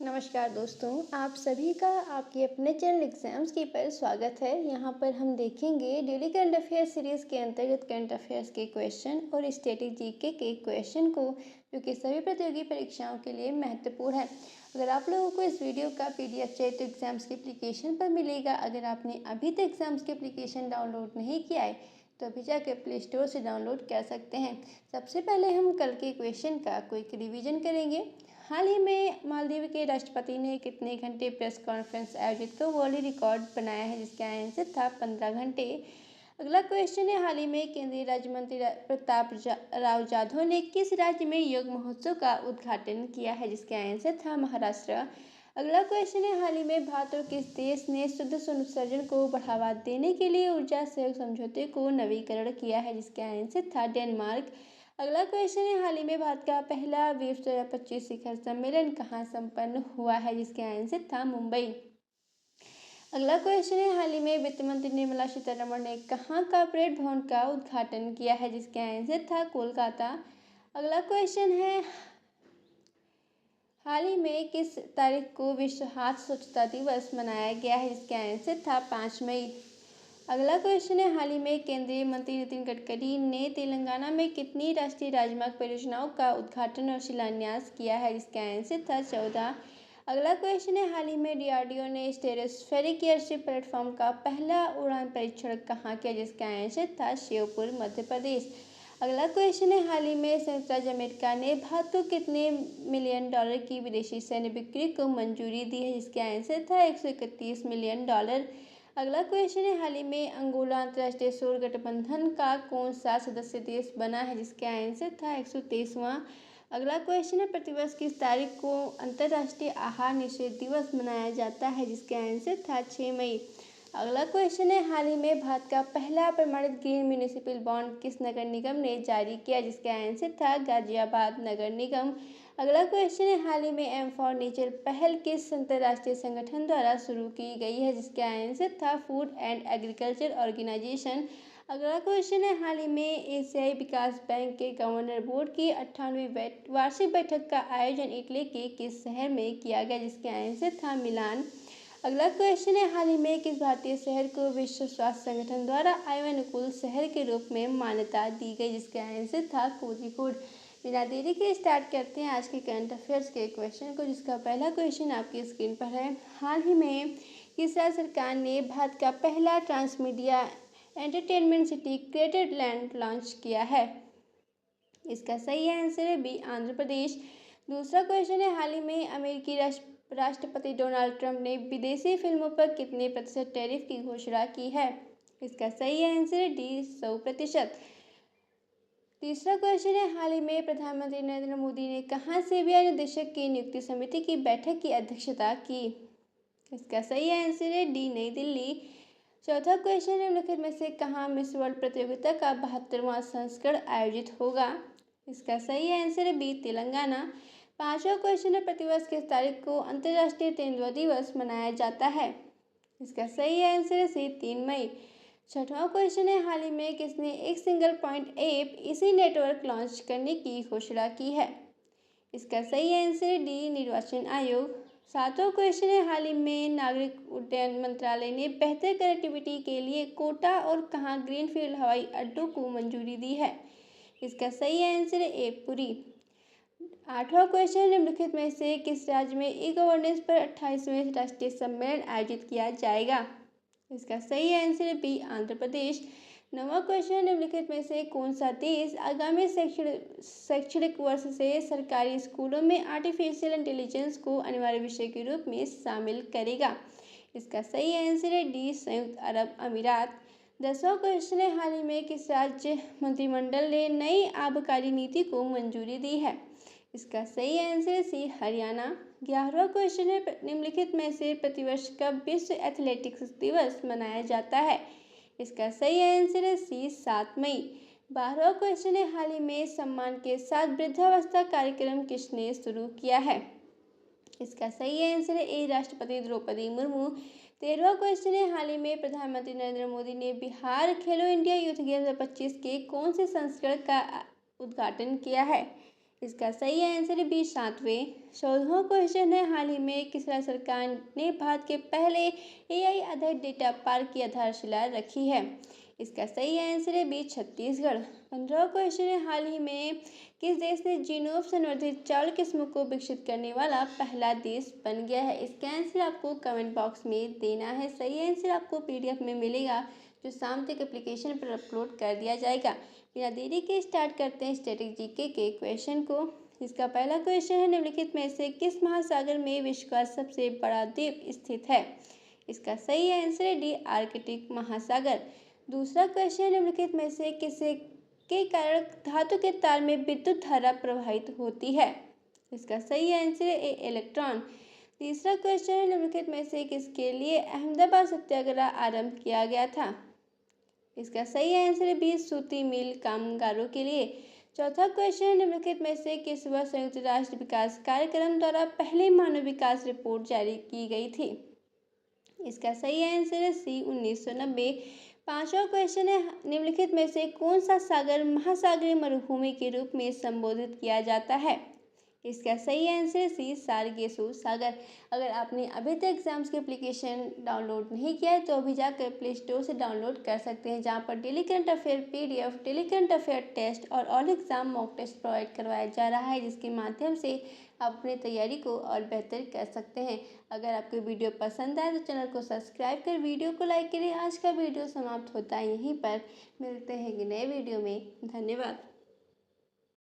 नमस्कार दोस्तों, आप सभी का आपके अपने चैनल एग्जाम्स की पर स्वागत है। यहाँ पर हम देखेंगे डेली करंट अफेयर्स सीरीज़ के अंतर्गत करंट अफेयर्स के क्वेश्चन और स्टैटिक जीके के क्वेश्चन को, जो कि सभी प्रतियोगी परीक्षाओं के लिए महत्वपूर्ण है। अगर आप लोगों को इस वीडियो का पीडीएफ चाहिए तो एग्जाम्स के एप्लीकेशन पर मिलेगा। अगर आपने अभी तक एग्जाम्स के एप्लीकेशन डाउनलोड नहीं किया है तो अभी जाकर प्ले स्टोर से डाउनलोड कर सकते हैं। सबसे पहले हम कल के क्वेश्चन का क्विक रिवीजन करेंगे। हाल ही में मालदीव के राष्ट्रपति ने कितने घंटे प्रेस कॉन्फ्रेंस आयोजित कर वर्ल्ड रिकॉर्ड बनाया है, जिसका आंसर था 15 घंटे। अगला क्वेश्चन है, हाल ही में केंद्रीय राज्य मंत्री प्रताप राव जाधव ने किस राज्य में योग महोत्सव का उद्घाटन किया है, जिसका आंसर था महाराष्ट्र। अगला क्वेश्चन है, हाल ही में भारत और किस देश ने शुद्ध उत्सर्जन को बढ़ावा देने के लिए ऊर्जा सहयोग समझौते को नवीकरण किया है, जिसका आंसर था डेनमार्क। अगला क्वेश्चन है, हाल ही में भारत का पहला ब्रिक्स 2025 शिखर सम्मेलन कहाँ संपन्न हुआ है, जिसका आंसर था मुंबई। अगला क्वेश्चन है, हाल ही में वित्त मंत्री निर्मला सीतारमण ने कहाँ का परेड भवन का उद्घाटन किया है, जिसका आंसर था कोलकाता। अगला क्वेश्चन है, हाल ही में किस तारीख को विश्व हाथ स्वच्छता दिवस मनाया गया है, जिसका आंसर था 5 मई। अगला क्वेश्चन है, हाल ही में केंद्रीय मंत्री नितिन गडकरी ने तेलंगाना में कितनी राष्ट्रीय राजमार्ग परियोजनाओं का उद्घाटन और शिलान्यास किया है, जिसका आंसर था 14। अगला क्वेश्चन है, हाल ही में डीआरडीओ ने स्टेरेस्फेरिक एयरशिप प्लेटफॉर्म का पहला उड़ान परीक्षण कहाँ किया, जिसका आंसर था श्योपुर, मध्य प्रदेश। अगला क्वेश्चन है, हाल ही में संयुक्त राज्य अमेरिका ने भारत को कितने मिलियन डॉलर की विदेशी सैन्य बिक्री को मंजूरी दी है, जिसका आंसर था 131 मिलियन डॉलर। अगला क्वेश्चन है, हाल ही में अंगोला अंतर्राष्ट्रीय सौर गठबंधन का कौन सा सदस्य देश बना है, जिसका आंसर था 123वां। अगला क्वेश्चन है, प्रतिवर्ष किस तारीख को अंतर्राष्ट्रीय आहार निषेध दिवस मनाया जाता है, जिसका आंसर था 6 मई। अगला क्वेश्चन है, हाल ही में भारत का पहला प्रमाणित ग्रीन म्यूनिसिपल बॉन्ड किस नगर निगम ने जारी किया, जिसका आंसर था गाजियाबाद नगर निगम। अगला क्वेश्चन है, हाल ही में एम फॉर नेचर पहल किस अंतर्राष्ट्रीय संगठन द्वारा शुरू की गई है, जिसका आंसर था फूड एंड एग्रीकल्चर ऑर्गेनाइजेशन। अगला क्वेश्चन है, हाल ही में एशियाई विकास बैंक के गवर्नर बोर्ड की 98वीं वार्षिक बैठक का आयोजन इटली के किस शहर में किया गया, जिसका आंसर था मिलान। अगला क्वेश्चन है, हाल ही में किस भारतीय शहर को विश्व स्वास्थ्य संगठन द्वारा आयु अनुकूल शहर के रूप में मान्यता दी गई, जिसका आंसर था कोझिकोड। बिना देरी के स्टार्ट करते हैं आज के करंट अफेयर्स के क्वेश्चन को, जिसका पहला क्वेश्चन आपकी स्क्रीन पर है। हाल ही में किस राज्य सरकार ने भारत का पहला transmedia entertainment city created land launch किया है, इसका सही आंसर है बी, आंध्र प्रदेश। दूसरा क्वेश्चन है, हाल ही में अमेरिकी राष्ट्रपति डोनाल्ड ट्रंप ने विदेशी फिल्मों पर कितने प्रतिशत टैरिफ की घोषणा की है, इसका सही आंसर है डी, 100%। तीसरा क्वेश्चन है, हाल ही में प्रधानमंत्री नरेंद्र मोदी ने कहाँ सीबीआई निदेशक की नियुक्ति समिति की बैठक की अध्यक्षता की, इसका सही आंसर है डी, नई दिल्ली। चौथा क्वेश्चन है, निम्नलिखित में से कहाँ मिस वर्ल्ड प्रतियोगिता का 72वां संस्करण आयोजित होगा, इसका सही आंसर है बी, तेलंगाना। पांचवा क्वेश्चन है, प्रतिवर्ष किस तारीख को अंतर्राष्ट्रीय तेंदुआ दिवस मनाया जाता है, इसका सही आंसर है सी, 3 मई। छठवां क्वेश्चन है, हाल ही में किसने एक सिंगल पॉइंट ऐप इसी नेटवर्क लॉन्च करने की घोषणा की है, इसका सही आंसर है डी, निर्वाचन आयोग। सातवां क्वेश्चन है, हाल ही में नागरिक उड्डयन मंत्रालय ने बेहतर कनेक्टिविटी के लिए कोटा और कहाँ ग्रीनफील्ड हवाई अड्डों को मंजूरी दी है, इसका सही आंसर है ए, पुरी। आठवां क्वेश्चन, निम्नलिखित में से किस राज्य में ई गवर्नेंस पर 28वें राष्ट्रीय सम्मेलन आयोजित किया जाएगा, इसका सही आंसर है बी, आंध्र प्रदेश। नवा क्वेश्चन, निम्नलिखित में से कौन सा देश आगामी शैक्षणिक वर्ष से सरकारी स्कूलों में आर्टिफिशियल इंटेलिजेंस को अनिवार्य विषय के रूप में शामिल करेगा, इसका सही आंसर है डी, संयुक्त अरब अमीरात। 10वां क्वेश्चन है, हाल ही में किस राज्य मंत्रिमंडल ने नई आबकारी नीति को मंजूरी दी है, इसका सही आंसर है सी, हरियाणा। 11वां क्वेश्चन है, निम्नलिखित में से प्रतिवर्ष कब विश्व एथलेटिक्स दिवस मनाया जाता है, इसका सही आंसर है सी, 7 मई। 12वां क्वेश्चन है, हाल ही में सम्मान के साथ वृद्धावस्था कार्यक्रम किसने शुरू किया है, इसका सही आंसर है ए, राष्ट्रपति द्रौपदी मुर्मू। 13वां क्वेश्चन है, हाल ही में प्रधानमंत्री नरेंद्र मोदी ने बिहार खेलो इंडिया यूथ गेम्स 2025 के कौन से संस्करण का उद्घाटन किया है, इसका सही आंसर है बी 7वें। 14वां क्वेश्चन है, हाल ही में किस राज्य सरकार ने भारत के पहले एआई आधारित डेटा पार्क की आधारशिला रखी है? इसका सही आंसर है बी छत्तीसगढ़। 15वां क्वेश्चन है, हाल ही में किस देश ने जीनोम संवर्धित चावल किस्मों को विकसित करने वाला पहला देश बन गया है? इसका आंसर आपको कमेंट बॉक्स में देना है। सही आंसर आपको पीडीएफ में मिलेगा, जो शाम तक एप्लीकेशन पर अपलोड कर दिया जाएगा। बिना देरी के स्टार्ट करते हैं स्टैटिक जीके के क्वेश्चन को। इसका पहला क्वेश्चन है, निम्नलिखित में से किस महासागर में विश्व का सबसे बड़ा द्वीप स्थित है? इसका सही आंसर है डी आर्कटिक महासागर। दूसरा क्वेश्चन, निम्नलिखित में से किसे के कारण धातु के तार में विद्युत धारा प्रवाहित होती है? इसका सही आंसर है ए इलेक्ट्रॉन। तीसरा क्वेश्चन है, निम्नलिखित में से किसके लिए अहमदाबाद सत्याग्रह आरंभ किया गया था? इसका सही आंसर है बी सूती मिल कामगारों के लिए। चौथा क्वेश्चन, निम्नलिखित में से किस वर्ष संयुक्त राष्ट्र विकास कार्यक्रम द्वारा पहली मानव विकास रिपोर्ट जारी की गई थी? इसका सही आंसर है सी 1990। पांचवा क्वेश्चन है, निम्नलिखित में से कौन सा सागर महासागरीय मरुभूमि के रूप में संबोधित किया जाता है? इसका सही आंसर सी सारगेसु सागर। अगर आपने अभी तक एग्जाम्स की एप्लीकेशन डाउनलोड नहीं किया है तो अभी जाकर प्ले स्टोर से डाउनलोड कर सकते हैं, जहां पर daily current affair PDF, daily current affair test और all exam mock test provide करवाया जा रहा है, जिसके माध्यम से आप अपनी तैयारी को और बेहतर कर सकते हैं। अगर आपको वीडियो पसंद आए तो चैनल को सब्सक्राइब कर वीडियो को लाइक करें। आज का वीडियो समाप्त होता है यहीं पर। मिलते हैं नए वीडियो में। धन्यवाद।